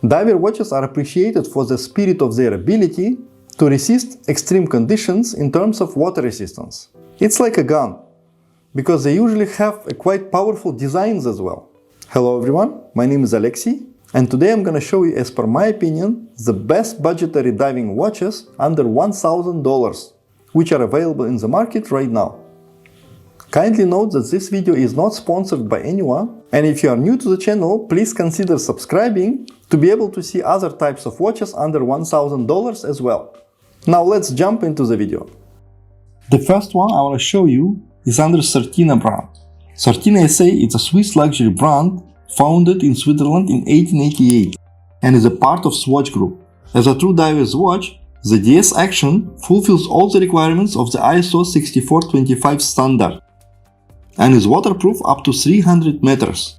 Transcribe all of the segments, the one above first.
Diver watches are appreciated for the spirit of their ability to resist extreme conditions in terms of water resistance. It's like a gun, because they usually have quite powerful designs as well. Hello everyone, my name is Alexey, and today I'm gonna show you, as per my opinion, the best budgetary diving watches under $1,000, which are available in the market right now. Kindly note that this video is not sponsored by anyone, and if you are new to the channel, please consider subscribing to be able to see other types of watches under $1,000 as well. Now let's jump into the video. The first one I want to show you is under Certina brand. Certina SA is a Swiss luxury brand founded in Switzerland in 1888 and is a part of Swatch Group. As a true diver's watch, the DS Action fulfills all the requirements of the ISO 6425 standard and is waterproof up to 300 meters,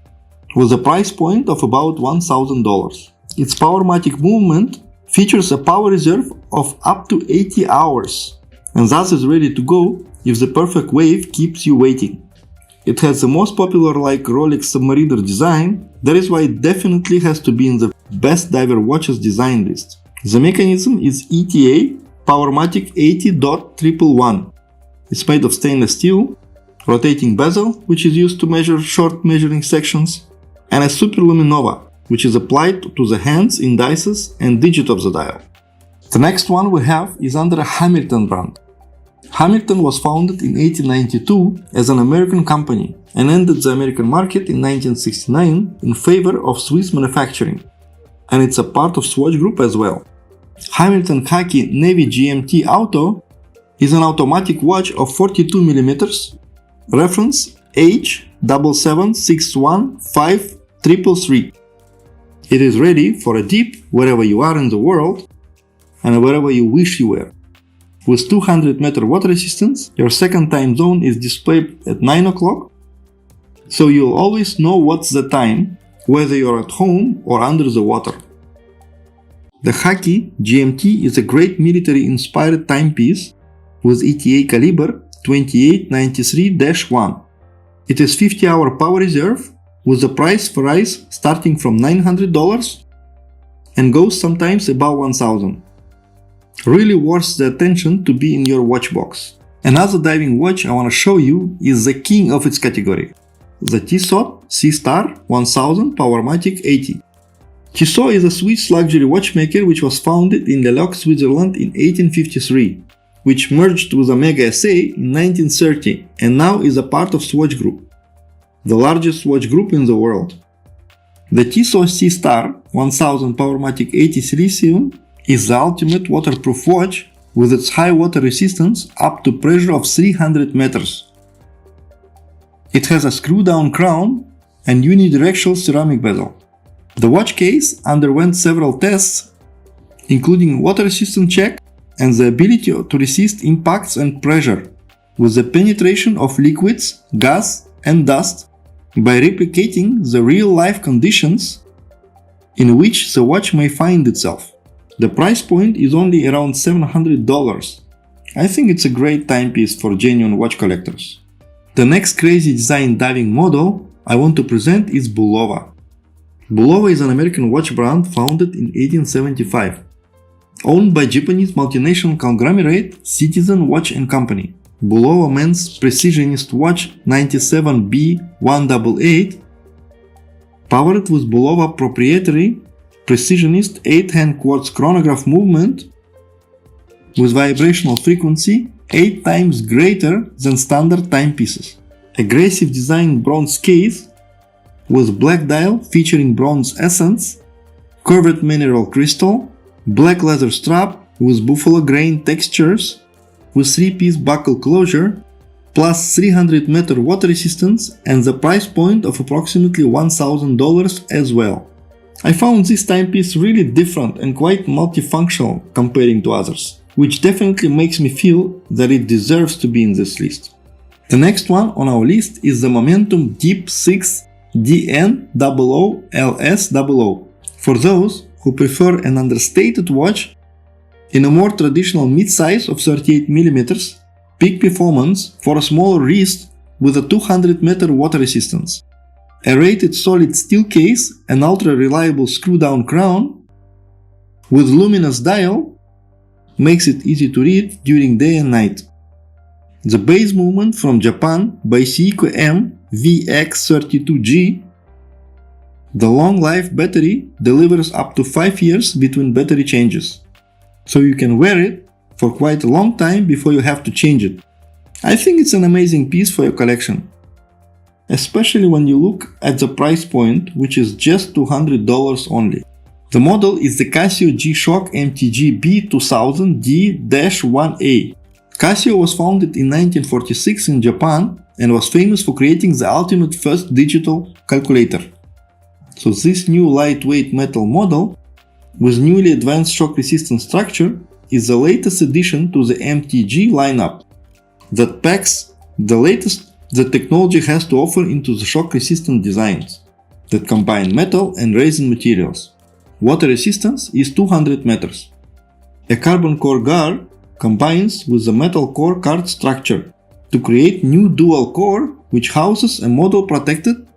with a price point of about $1,000. Its Powermatic movement features a power reserve of up to 80 hours, and thus is ready to go if the perfect wave keeps you waiting. It has the most popular like Rolex Submariner design, that is why it definitely has to be in the best diver watches design list. The mechanism is ETA Powermatic 80.111. It's made of stainless steel, rotating bezel, which is used to measure short measuring sections, and a Superluminova, which is applied to the hands, indices, and digit of the dial. The next one we have is under a Hamilton brand. Hamilton was founded in 1892 as an American company and entered the American market in 1969 in favor of Swiss manufacturing, and it's a part of Swatch Group as well. Hamilton Khaki Navy GMT Auto is an automatic watch of 42mm, reference H7761533. It is ready for a dip wherever you are in the world and wherever you wish you were. With 200-meter water resistance, your second time zone is displayed at 9 o'clock, so you'll always know what's the time, whether you're at home or under the water. The Khaki GMT is a great military-inspired timepiece with ETA caliber 2893-1. It has 50-hour power reserve, with the price varies starting from $900 and goes sometimes above $1,000. Really worth the attention to be in your watch box. Another diving watch I want to show you is the king of its category, the Tissot Seastar 1000 Powermatic 80. Tissot is a Swiss luxury watchmaker which was founded in Le Locle, Switzerland in 1853, which merged with Omega SA in 1930 and now is a part of Swatch Group, the largest watch group in the world. The Tissot Seastar 1000 Powermatic 80 Silesium is the ultimate waterproof watch with its high water resistance up to pressure of 300 meters. It has a screw-down crown and unidirectional ceramic bezel. The watch case underwent several tests, including water resistance check and the ability to resist impacts and pressure, with the penetration of liquids, gas, and dust by replicating the real-life conditions in which the watch may find itself. The price point is only around $700. I think it's a great timepiece for genuine watch collectors. The next crazy design diving model I want to present is Bulova. Bulova is an American watch brand founded in 1875, owned by Japanese multinational conglomerate Citizen Watch & Company. Bulova men's precisionist watch 97B188, powered with Bulova proprietary precisionist 8-hand quartz chronograph movement with vibrational frequency 8 times greater than standard timepieces. Aggressive design bronze case with black dial featuring bronze essence, curved mineral crystal, black leather strap with buffalo grain textures, with 3-piece buckle closure, plus 300-meter water resistance and the price point of approximately $1,000 as well. I found this timepiece really different and quite multifunctional comparing to others, which definitely makes me feel that it deserves to be in this list. The next one on our list is the Momentum Deep 6 DN00LS00, for those who prefer an understated watch in a more traditional mid-size of 38mm, peak performance for a smaller wrist with a 200-meter water resistance, a rated solid steel case, an ultra-reliable screw-down crown, with luminous dial, makes it easy to read during day and night. The base movement from Japan by Seiko M VX32G. The long life battery delivers up to 5 years between battery changes, so you can wear it for quite a long time before you have to change it. I think it's an amazing piece for your collection, especially when you look at the price point, which is just $200 only. The model is the Casio G-Shock MTG B2000D-1A. Casio was founded in 1946 in Japan and was famous for creating the ultimate first digital calculator. So this new lightweight metal model with newly advanced shock-resistant structure is the latest addition to the MTG lineup that packs the latest that technology has to offer into the shock-resistant designs that combine metal and resin materials. Water resistance is 200 meters. A carbon core guard combines with the metal core card structure to create new dual core, which houses a model protected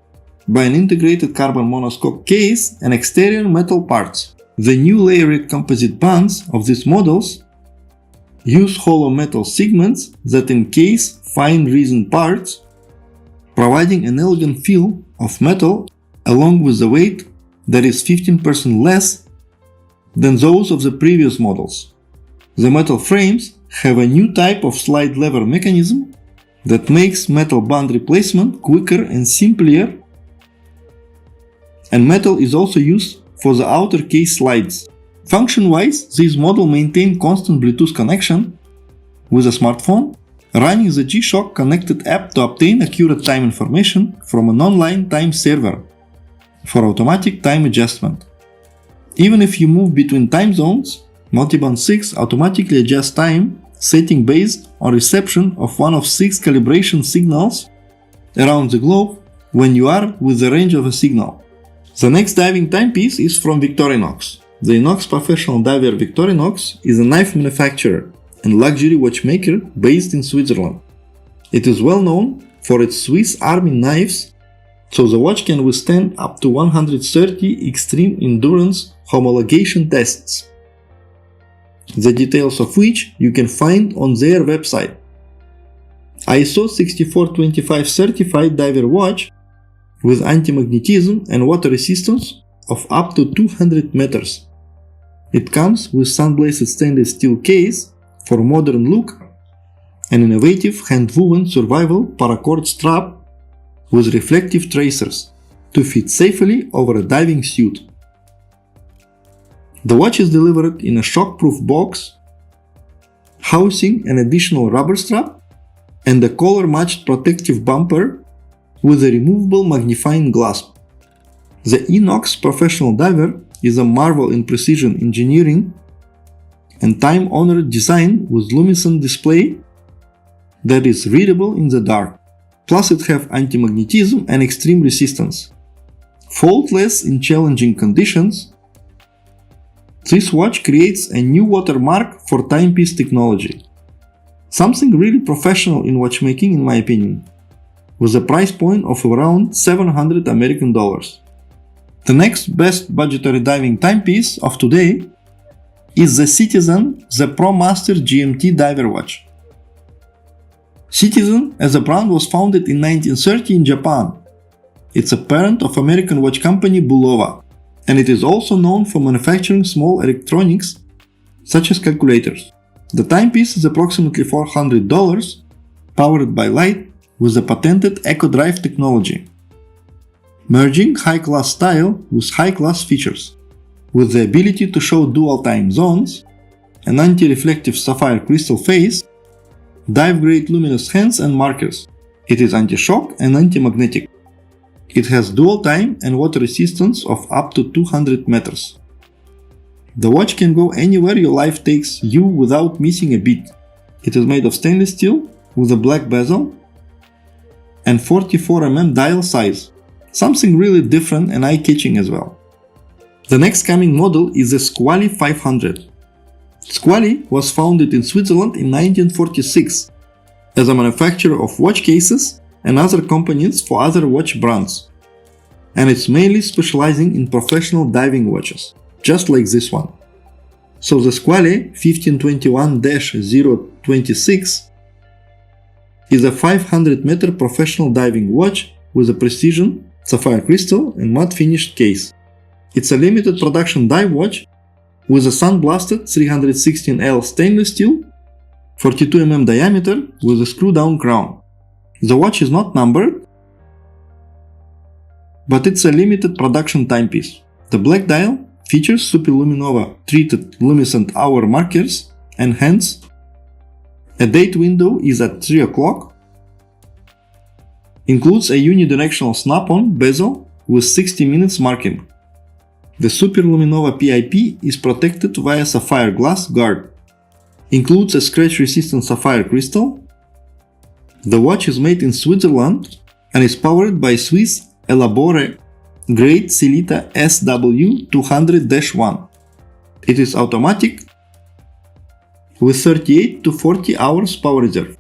by an integrated carbon monoscope case and exterior metal parts. The new layered composite bands of these models use hollow metal segments that encase fine resin parts, providing an elegant feel of metal along with the weight that is 15% less than those of the previous models. The metal frames have a new type of slide lever mechanism that makes metal band replacement quicker and simpler, and metal is also used for the outer case slides. Function-wise, this model maintains constant Bluetooth connection with a smartphone, running the G-Shock connected app to obtain accurate time information from an online time server for automatic time adjustment. Even if you move between time zones, Multiband 6 automatically adjusts time setting based on reception of one of 6 calibration signals around the globe when you are within the range of a signal. The next diving timepiece is from Victorinox. The Inox professional diver Victorinox is a knife manufacturer and luxury watchmaker based in Switzerland. It is well known for its Swiss Army knives, so the watch can withstand up to 130 extreme endurance homologation tests, the details of which you can find on their website. ISO 6425 certified diver watch with anti-magnetism and water resistance of up to 200 meters. It comes with sun-blasted stainless steel case for a modern look, an innovative hand-woven survival paracord strap with reflective tracers to fit safely over a diving suit. The watch is delivered in a shockproof box, housing an additional rubber strap and a color-matched protective bumper with a removable magnifying glass. The Inox Professional Diver is a marvel in precision engineering and time-honored design with luminescent display that is readable in the dark. Plus it has anti-magnetism and extreme resistance. Faultless in challenging conditions, this watch creates a new watermark for timepiece technology. Something really professional in watchmaking in my opinion, with a price point of around $700 American. The next best budgetary diving timepiece of today is the Citizen The ProMaster GMT Diver Watch. Citizen as a brand was founded in 1930 in Japan. It's a parent of American watch company Bulova, and it is also known for manufacturing small electronics such as calculators. The timepiece is approximately $400, powered by light with the patented EcoDrive technology, merging high-class style with high-class features. With the ability to show dual time zones, an anti-reflective sapphire crystal face, dive-grade luminous hands and markers. It is anti-shock and anti-magnetic. It has dual time and water resistance of up to 200 meters. The watch can go anywhere your life takes you without missing a beat. It is made of stainless steel with a black bezel and 44mm dial size, something really different and eye-catching as well. The next coming model is the Squally 500. Squally was founded in Switzerland in 1946 as a manufacturer of watch cases and other components for other watch brands, and it's mainly specializing in professional diving watches, just like this one. So the Squale 1521-026 is a 500-meter professional diving watch with a precision, sapphire crystal and matte finished case. It's a limited production dive watch with a sun-blasted 316L stainless steel, 42mm diameter with a screw-down crown. The watch is not numbered, but it's a limited production timepiece. The black dial features Superluminova treated luminescent hour markers and hence a date window is at 3 o'clock, includes a unidirectional snap-on bezel with 60 minutes marking. The Superluminova PIP is protected via sapphire glass guard, includes a scratch-resistant sapphire crystal. The watch is made in Switzerland and is powered by Swiss Elabore Great Silita SW200-1. It is automatic with 38 to 40 hours power reserve.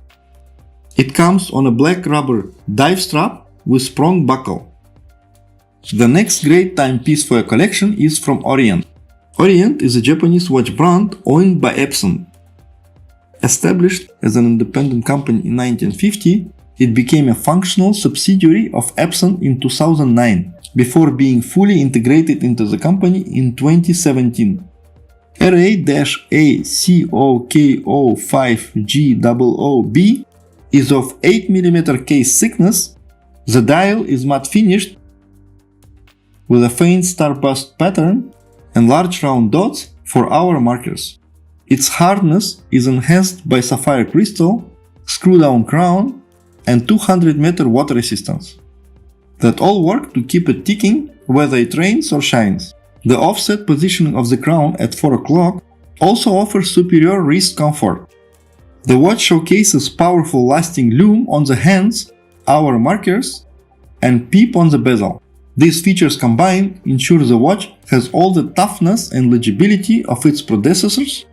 It comes on a black rubber dive strap with sprung buckle. The next great timepiece for a collection is from Orient. Orient is a Japanese watch brand owned by Epson. Established as an independent company in 1950, it became a functional subsidiary of Epson in 2009, before being fully integrated into the company in 2017. RA-ACOKO5G00B is of 8mm case thickness. The dial is matte finished with a faint starburst pattern and large round dots for hour markers. Its hardness is enhanced by sapphire crystal, screw-down crown, and 200-meter water resistance that all work to keep it ticking whether it rains or shines. The offset positioning of the crown at 4 o'clock also offers superior wrist comfort. The watch showcases powerful lasting lume on the hands, hour markers, and peep on the bezel. These features combined ensure the watch has all the toughness and legibility of its predecessors,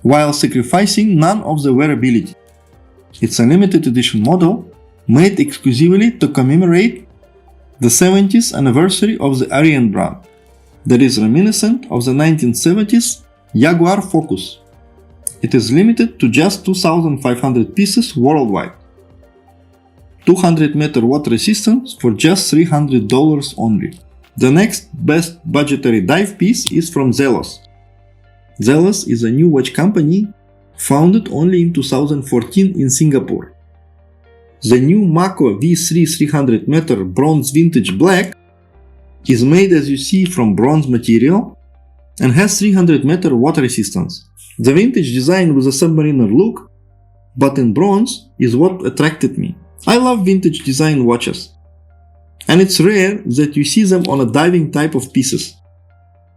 while sacrificing none of the wearability. It's a limited edition model made exclusively to commemorate the 70th anniversary of the Orient brand, that is reminiscent of the 1970s Jaguar Focus. It is limited to just 2,500 pieces worldwide. 200-meter water resistance for just $300 only. The next best budgetary dive piece is from Zelos. Zelos is a new watch company founded only in 2014 in Singapore. The new Mako V3 300-meter bronze vintage black is made as you see from bronze material and has 300-meter water resistance. The vintage design with a submariner look, but in bronze, is what attracted me. I love vintage design watches, and it's rare that you see them on a diving type of pieces.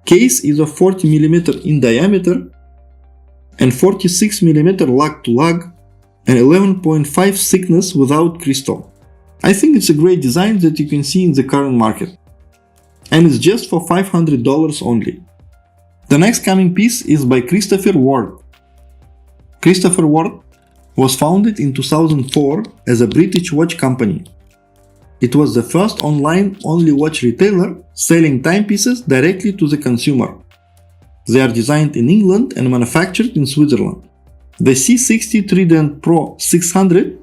Case is of 40mm in diameter and 46mm lug to lug and 11.5 thickness without crystal. I think it's a great design that you can see in the current market, and it's just for $500 only. The next coming piece is by Christopher Ward. Christopher Ward was founded in 2004 as a British watch company. It was the first online-only watch retailer selling timepieces directly to the consumer. They are designed in England and manufactured in Switzerland. The C60 Trident Pro 600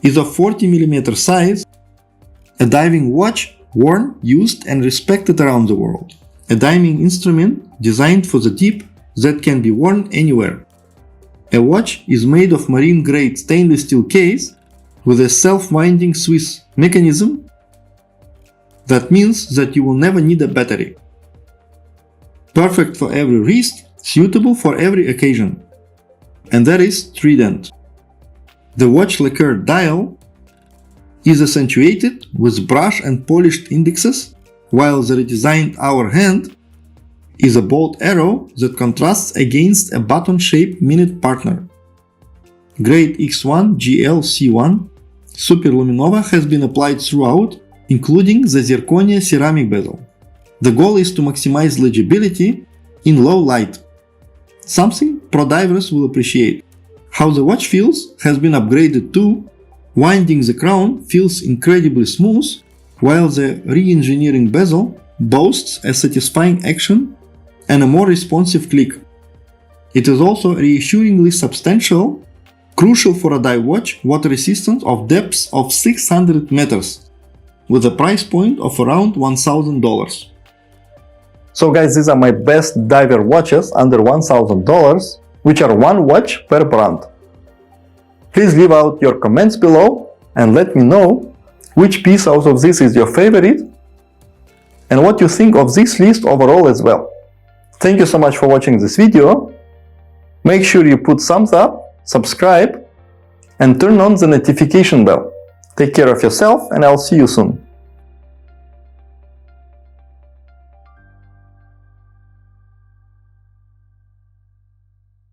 is of 40mm size, a diving watch worn, used and respected around the world. A diving instrument designed for the deep that can be worn anywhere. A watch is made of marine-grade stainless steel case with a self-winding Swiss mechanism. That means that you will never need a battery. Perfect for every wrist, suitable for every occasion. And that is Trident. The watch lacquer dial is accentuated with brush and polished indexes, while the redesigned hour hand is a bold arrow that contrasts against a button-shaped minute partner. Grade X1 GLC1 Superluminova has been applied throughout, including the zirconia ceramic bezel. The goal is to maximize legibility in low light, something pro divers will appreciate. How the watch feels has been upgraded too. Winding the crown feels incredibly smooth, while the re-engineering bezel boasts a satisfying action and a more responsive click. It is also reassuringly substantial, crucial for a dive watch, water resistance of depths of 600 meters, with a price point of around $1,000. So guys, these are my best diver watches under $1,000, which are one watch per brand. Please leave out your comments below and let me know which piece out of this is your favorite and what you think of this list overall as well. Thank you so much for watching this video. Make sure you put thumbs up, subscribe, and turn on the notification bell. Take care of yourself, and I'll see you soon.